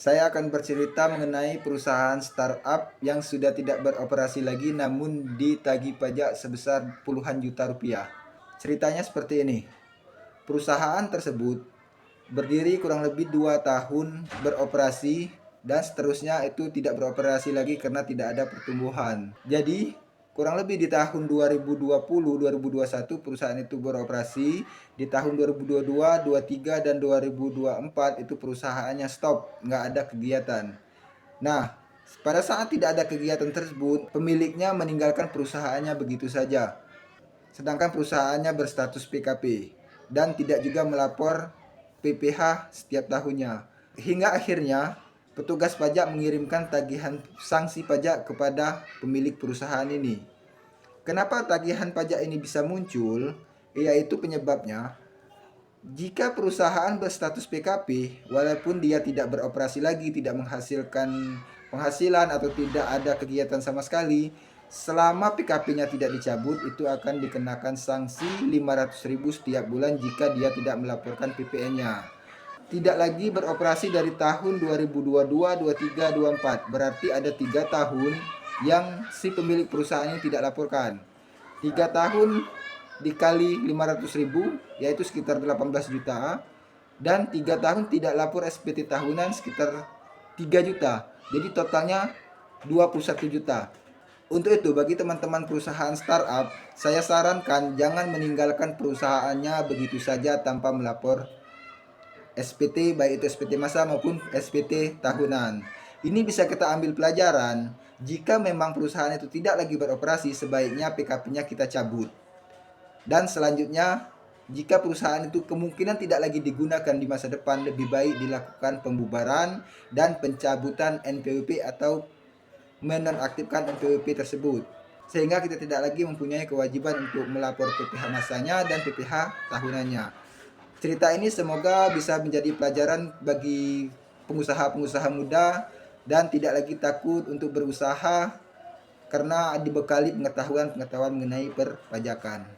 Saya akan bercerita mengenai perusahaan startup yang sudah tidak beroperasi lagi namun ditagih pajak sebesar puluhan juta rupiah. Ceritanya seperti ini. Perusahaan tersebut berdiri kurang lebih 2 tahun beroperasi dan seterusnya itu tidak beroperasi lagi karena tidak ada pertumbuhan. Jadi kurang lebih di tahun 2020-2021 perusahaan itu beroperasi. Di tahun 2022, 2023 dan 2024 itu perusahaannya stop, nggak ada kegiatan. Nah, pada saat tidak ada kegiatan tersebut, pemiliknya meninggalkan perusahaannya begitu saja. Sedangkan perusahaannya berstatus PKP dan tidak juga melapor PPh setiap tahunnya. Hingga akhirnya petugas pajak mengirimkan tagihan sanksi pajak kepada pemilik perusahaan ini. Kenapa tagihan pajak ini bisa muncul? Yaitu penyebabnya, jika perusahaan berstatus PKP, walaupun dia tidak beroperasi lagi, tidak menghasilkan penghasilan atau tidak ada kegiatan sama sekali, selama PKP-nya tidak dicabut, itu akan dikenakan sanksi 500.000 setiap bulan jika dia tidak melaporkan PPN-nya. Tidak lagi beroperasi dari tahun 2022, 23, 24. Berarti ada 3 tahun yang si pemilik perusahaan ini tidak laporkan. 3 tahun dikali 500.000 yaitu sekitar 18 juta, dan 3 tahun tidak lapor SPT tahunan sekitar 3 juta. Jadi totalnya 21 juta. Untuk itu bagi teman-teman perusahaan startup, saya sarankan jangan meninggalkan perusahaannya begitu saja tanpa melapor SPT, baik itu SPT masa maupun SPT tahunan. Ini bisa kita ambil pelajaran. Jika memang perusahaan itu tidak lagi beroperasi, sebaiknya PKP-nya kita cabut. Dan selanjutnya, jika perusahaan itu kemungkinan tidak lagi digunakan di masa depan, lebih baik dilakukan pembubaran dan pencabutan NPWP atau menonaktifkan NPWP tersebut. Sehingga kita tidak lagi mempunyai kewajiban untuk melapor PPh masanya dan PPh tahunannya. Cerita ini semoga bisa menjadi pelajaran bagi pengusaha-pengusaha muda dan tidak lagi takut untuk berusaha karena dibekali pengetahuan mengenai perpajakan.